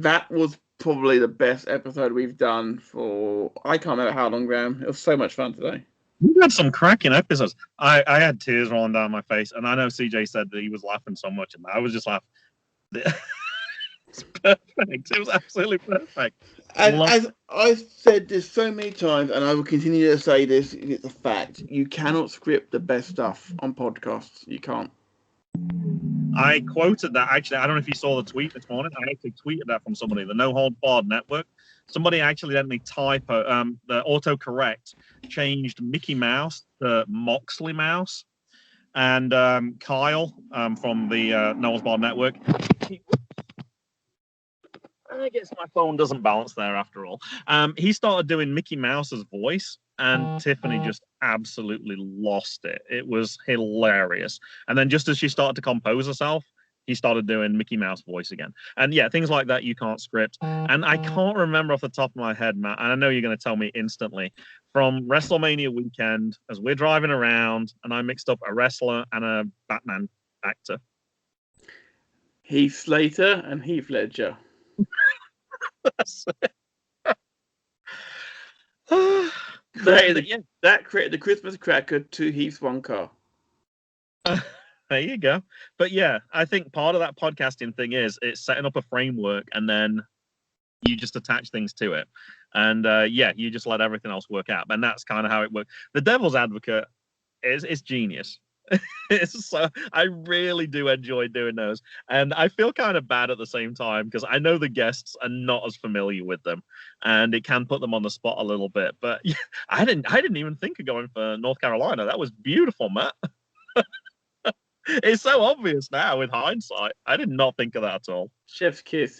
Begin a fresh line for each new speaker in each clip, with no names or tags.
That was probably the best episode we've done for, I can't remember how long, Graham. It was so much fun today.
We had some cracking episodes. I had tears rolling down my face, and I know CJ said that he was laughing so much, and I was just laughing. It's perfect. It was absolutely perfect.
And as I've said this so many times, and I will continue to say this, it's a fact. You cannot script the best stuff on podcasts. You can't.
I quoted that, actually. I don't know if you saw the tweet this morning. I actually tweeted that from somebody, the No Hold Barred Network. Somebody accidentally the autocorrect changed Mickey Mouse to Moxley Mouse. And Kyle from the No Hold Barred Network. I guess my phone doesn't balance there after all. He started doing Mickey Mouse's voice, and Tiffany just absolutely lost it. It was hilarious. And then just as she started to compose herself, he started doing Mickey Mouse voice again. And yeah, things like that you can't script. And I can't remember off the top of my head, Matt, and I know you're going to tell me instantly, from WrestleMania weekend, as we're driving around, and I mixed up a wrestler and a Batman actor.
Heath Slater and Heath Ledger. That created the Christmas cracker to Heath's one car.
There you go. But yeah, I think part of that podcasting thing is it's setting up a framework, and then you just attach things to it. And yeah, you just let everything else work out. And that's kind of how it works. The Devil's Advocate is genius. So I really do enjoy doing those, and I feel kind of bad at the same time because I know the guests are not as familiar with them, and it can put them on the spot a little bit. But yeah, I didn't even think of going for North Carolina. That was beautiful, Matt. It's so obvious now with hindsight. I did not think of that at all.
Chef's kiss.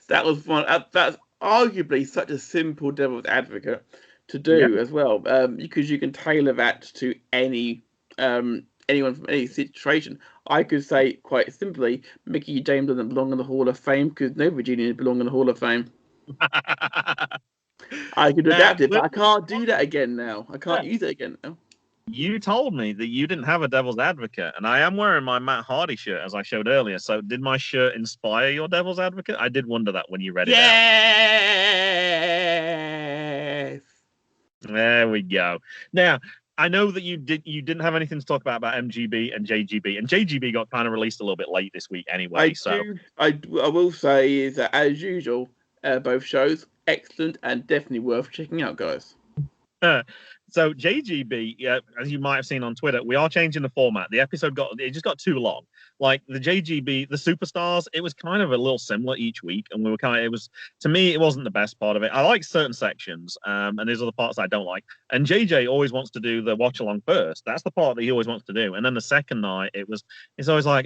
That was one. That's arguably such a simple Devil's Advocate to do as well, because you can tailor that to anyone from any situation. I could say quite simply, Mickey James doesn't belong in the Hall of Fame because no Virginians belong in the Hall of Fame. I could adapt it, but I can't do that again now. I can't use it again now.
You told me that you didn't have a Devil's Advocate, and I am wearing my Matt Hardy shirt, as I showed earlier. So did my shirt inspire your Devil's Advocate? I did wonder that when you read it out.
Yes!
There we go. Now, I know that you didn't have anything to talk about MGB and JGB, and JGB got kind of released a little bit late this week anyway.
I will say is that, as usual, both shows excellent and definitely worth checking out, guys.
So JGB, as you might have seen on Twitter, we are changing the format. The episode just got too long. Like the JGB, the Superstars, it was kind of a little similar each week, and to me, it wasn't the best part of it. I like certain sections, and there's other parts I don't like. And JJ always wants to do the watch along first. That's the part that he always wants to do. And then the second night, it's always like,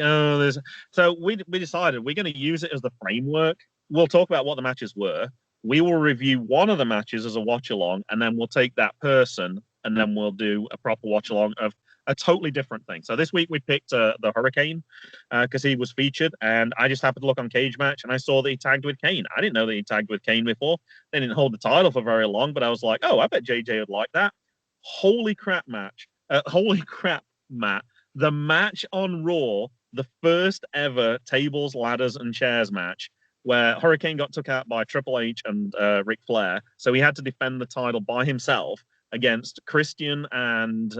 So we decided we're going to use it as the framework. We'll talk about what the matches were. We will review one of the matches as a watch along, and then we'll take that person and then we'll do a proper watch along of a totally different thing. So this week we picked the Hurricane because he was featured, and I just happened to look on Cage Match and I saw that he tagged with Kane. I didn't know that he tagged with Kane before. They didn't hold the title for very long, but I was like, oh, I bet JJ would like that. Holy crap, Matt. The match on Raw, the first ever tables, ladders, and chairs match, where Hurricane got took out by Triple H and Ric Flair, so he had to defend the title by himself against Christian and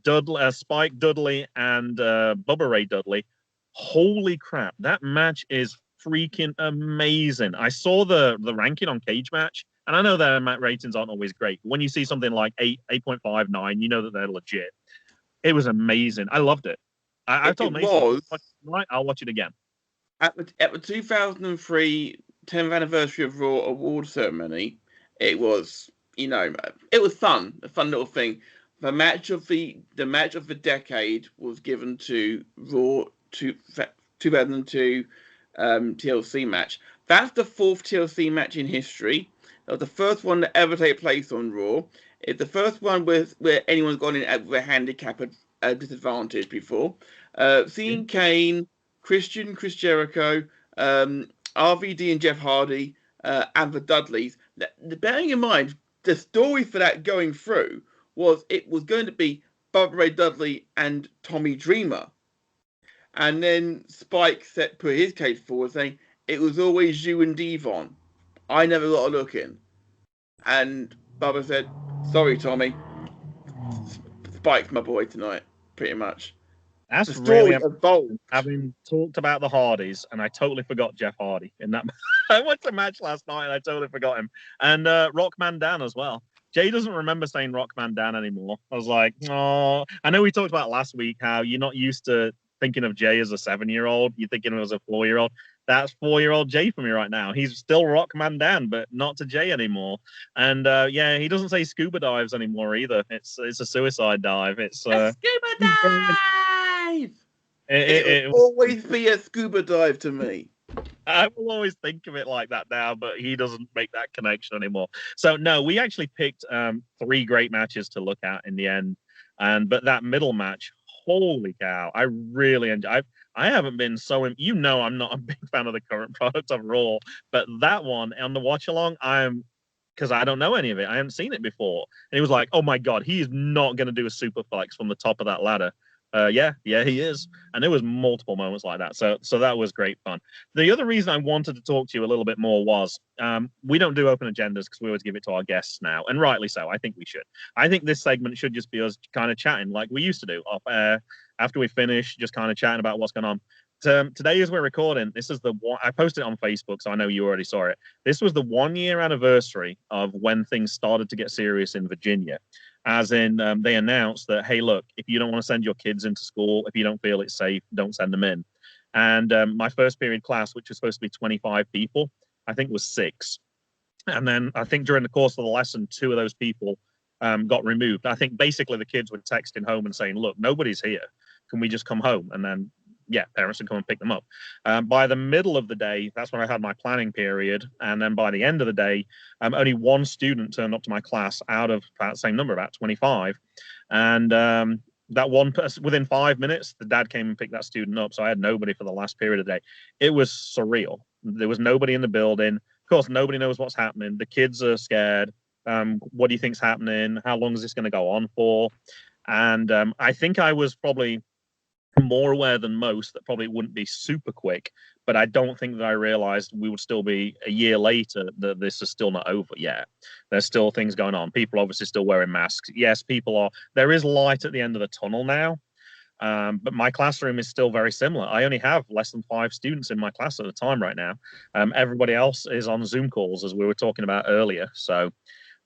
Dudley, Spike Dudley and Bubba Ray Dudley. Holy crap, that match is freaking amazing. I saw the ranking on Cage Match, and I know their ratings aren't always great, but when you see something like 8.59, you know that they're legit. It was amazing. I loved it. I told Mason, I'll watch it again.
At the 2003 10th anniversary of Raw award ceremony, it was fun, a fun little thing. The match of the decade was given to Raw 2002 TLC match. That's the fourth TLC match in history. That was the first one to ever take place on Raw. It's the first one where anyone's gone in with a handicap disadvantage before. Seeing Kane, Chris Jericho, RVD and Jeff Hardy, and the Dudleys. Bearing in mind, the story for that going through was it was going to be Bubba Ray Dudley and Tommy Dreamer. And then Spike put his case forward saying it was always you and Devon. I never got a look in. And Bubba said, sorry, Tommy. Spike's my boy tonight, pretty much. The
That's
story
really
evolved.
having talked about the Hardys, and I totally forgot Jeff Hardy in that. I watched the match last night, and I totally forgot him. And Rockman Dan as well. Jay doesn't remember saying Rockman Dan anymore. I was like, oh, I know we talked about last week how you're not used to thinking of Jay as a 7-year-old. You're thinking of him as a 4-year-old. That's 4-year-old Jay for me right now. He's still Rockman Dan, but not to Jay anymore. And yeah, he doesn't say scuba dives anymore either. It's a suicide dive. It's
a scuba dive. It will
was,
always be a scuba dive to me.
I will always think of it like that now, but he doesn't make that connection anymore. So no, we actually picked 3 great matches to look at in the end, but that middle match, holy cow! I really enjoyed. I haven't been so. I'm not a big fan of the current product of Raw, but that one on the watch along, because I don't know any of it. I haven't seen it before, and he was like, "Oh my god, he is not going to do a superflex from the top of that ladder." Yeah, he is. And there was multiple moments like that. So that was great fun. The other reason I wanted to talk to you a little bit more was we don't do open agendas because we always give it to our guests now, and rightly so. I think we should. I think this segment should just be us kind of chatting like we used to do off air after we finish, just kind of chatting about what's going on. Today, as we're recording, this is the one I posted it on Facebook, so I know you already saw it. This was the 1-year anniversary of when things started to get serious in Virginia. As in, they announced that, hey, look, if you don't want to send your kids into school, if you don't feel it's safe, don't send them in. And my first period class, which was supposed to be 25 people, I think was 6. And then I think during the course of the lesson, 2 of those people got removed. I think basically the kids were texting home and saying, look, nobody's here. Can we just come home? And then yeah, parents would come and pick them up. By the middle of the day, that's when I had my planning period. And then by the end of the day, only 1 student turned up to my class out of about the same number, about 25. And that one person, within 5 minutes, the dad came and picked that student up. So I had nobody for the last period of the day. It was surreal. There was nobody in the building. Of course, nobody knows what's happening. The kids are scared. What do you think's happening? How long is this going to go on for? And I think I was probably more aware than most that probably wouldn't be super quick, but I don't think that I realized we would still be a year later that this is still not over yet. There's still things going on. People obviously still wearing masks. Yes, there is light at the end of the tunnel now. But my classroom is still very similar. I only have less than 5 students in my class at the time right now. Everybody else is on Zoom calls, as we were talking about earlier. So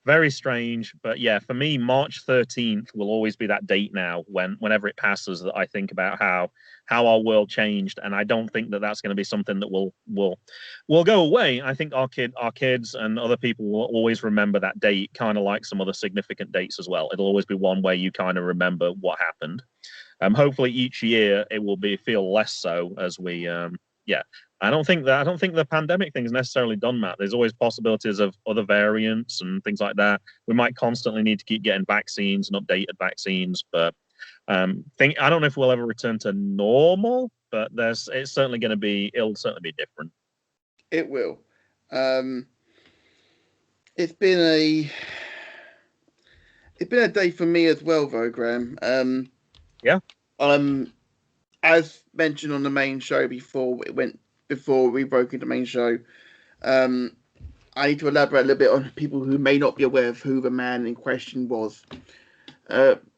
very strange, but yeah, for me, March 13th will always be that date now. Whenever it passes, that I think about how our world changed, and I don't think that that's going to be something that will go away. I think our kids and other people will always remember that date, kind of like some other significant dates as well. It'll always be one where you kind of remember what happened. Hopefully, each year it will feel less so as we yeah. I don't think the pandemic thing is necessarily done, Matt. There's always possibilities of other variants and things like that. We might constantly need to keep getting vaccines and updated vaccines, but I don't know if we'll ever return to normal, but it'll certainly be different.
It will. It's been a day for me as well, though, Graham.
Yeah.
As mentioned on the main show before we broke into the main show, I need to elaborate a little bit on people who may not be aware of who the man in question was.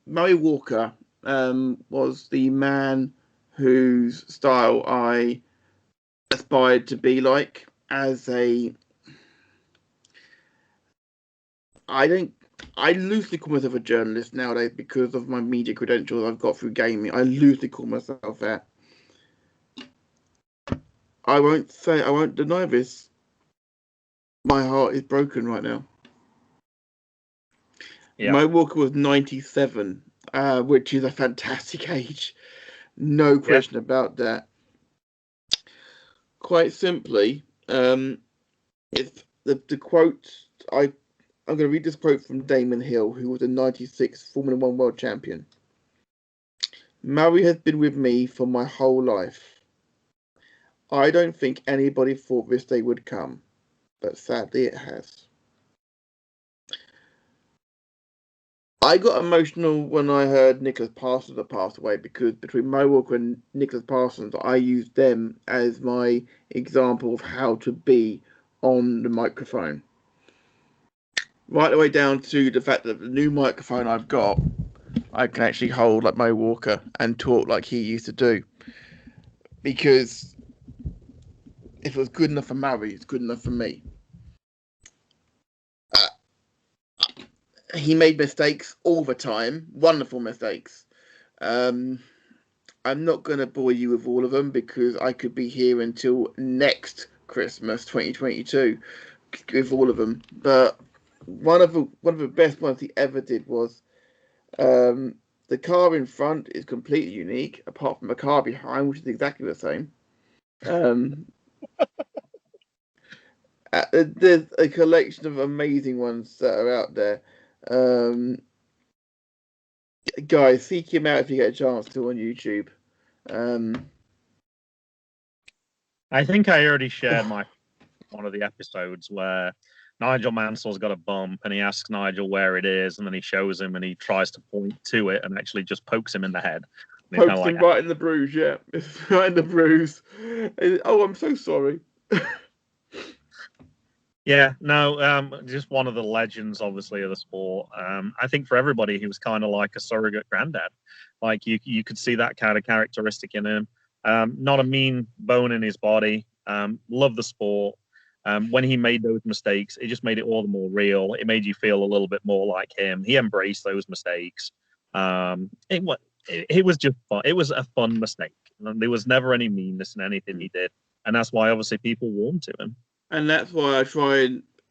Murray Walker was the man whose style I aspired to be like I loosely call myself a journalist nowadays because of my media credentials I've got through gaming. I loosely call myself that. I won't deny this. My heart is broken right now. Yeah. Murray Walker was 97, which is a fantastic age. No question about that. Quite simply, it's the quote I'm going to read this quote from Damon Hill, who was a 96 Formula 1 world champion. Murray has been with me for my whole life. I don't think anybody thought this day would come, but sadly it has. I got emotional when I heard Nicholas Parsons had passed away because between Mo Walker and Nicholas Parsons, I used them as my example of how to be on the microphone. Right the way down to the fact that the new microphone I've got, I can actually hold like Mo Walker and talk like he used to do. Because if it was good enough for Murray, it's good enough for me. He made mistakes all the time, wonderful mistakes. Um, I'm not going to bore you with all of them because I could be here until next Christmas 2022 with all of them. But one of the best ones he ever did was the car in front is completely unique, apart from the car behind, which is exactly the same. Um, there's a collection of amazing ones that are out there. Um, Guys, seek him out if you get a chance to on YouTube.
I think I already shared my one of the episodes where Nigel Mansell's got a bump and he asks Nigel where it is, and then he shows him and he tries to point to it and actually just pokes him in the head. And
Pokes him right in the bruise, yeah. It's right in the bruise. Oh, I'm so sorry.
Yeah, no, just one of the legends, obviously, of the sport. I think for everybody, he was kind of like a surrogate granddad. Like you could see that kind of characteristic in him. Not a mean bone in his body. Loved the sport. When he made those mistakes, it just made it all the more real. It made you feel a little bit more like him. He embraced those mistakes. It was just fun. It was a fun mistake. There was never any meanness in anything he did, and that's why obviously people warmed to him.
And that's why I try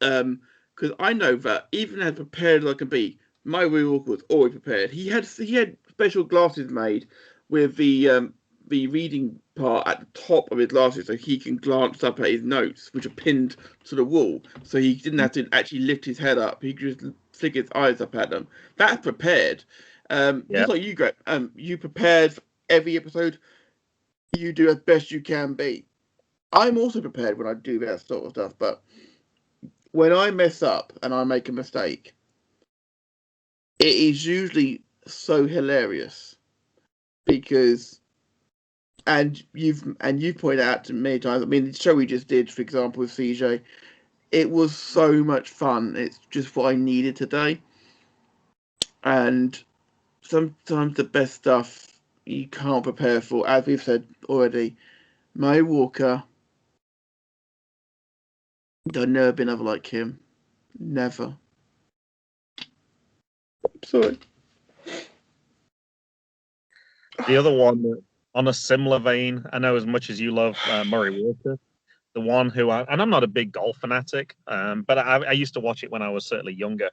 and because I know that even as prepared as I can be, my Walker was always prepared. He had special glasses made with the reading part at the top of his glasses, so he can glance up at his notes, which are pinned to the wall, so he didn't have to actually lift his head up. He could just flick his eyes up at them. That's prepared. Just like you, Greg. You prepared for every episode. You do as best you can be. I'm also prepared when I do that sort of stuff, but when I mess up and I make a mistake, it is usually so hilarious because you've pointed out to me many times. I mean, the show we just did, for example, with CJ, it was so much fun. It's just what I needed today, and sometimes the best stuff you can't prepare for, as we've said already. May Walker, there'll never be another like him. Never. Sorry.
The other one, on a similar vein, I know as much as you love Murray Walker, the one who, and I'm not a big golf fanatic, but I used to watch it when I was certainly younger.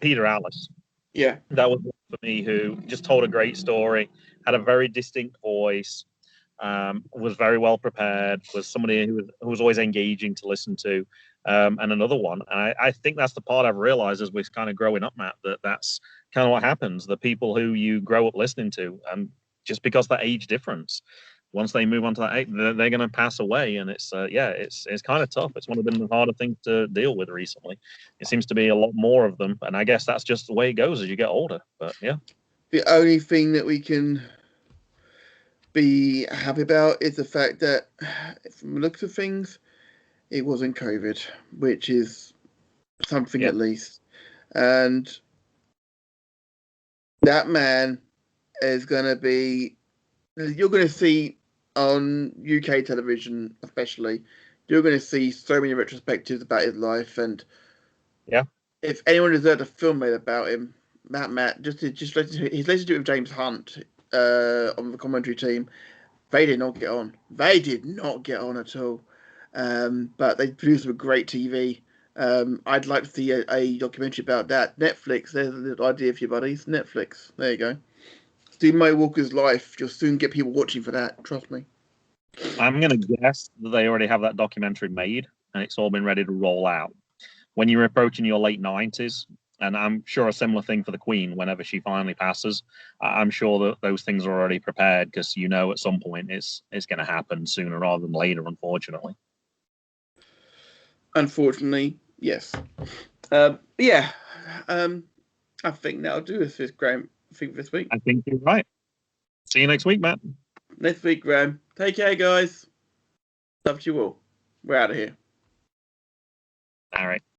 Peter Allis.
Yeah.
That was one for me who just told a great story, had a very distinct voice, was very well prepared, was somebody who was always engaging to listen to. And another one, and I think that's the part I've realized as we're kind of growing up, Matt, that's kind of what happens. The people who you grow up listening to, and just because that age difference, once they move on to that age, they're going to pass away, and it's kind of tough. It's one of the harder things to deal with recently. It seems to be a lot more of them, and I guess that's just the way it goes as you get older. But yeah,
the only thing that we can be happy about is the fact that, from the looks of things, it wasn't COVID, which is something at least. And that man is going to be, you're going to see on UK television, especially, you're going to see so many retrospectives about his life. And if anyone deserved a film made about him, Matt, just he's let's do it with James Hunt on the commentary team. They did not get on. They did not get on at all. But they produced some great TV. I'd like to see a documentary about that. Netflix, there's a little idea for you, buddies. Netflix, there you go. Do Mo Walker's life. You'll soon get people watching for that. Trust me.
I'm going to guess that they already have that documentary made, and it's all been ready to roll out. When you're approaching your late 90s, and I'm sure a similar thing for the Queen whenever she finally passes, I'm sure that those things are already prepared because at some point it's going to happen sooner rather than later, unfortunately.
Unfortunately, yes. Yeah. I think that'll do us this, Graham. I think this week.
I think you're right. See you next week, Matt.
Next week, Graham. Take care, guys. Love you all. We're out of here.
All right.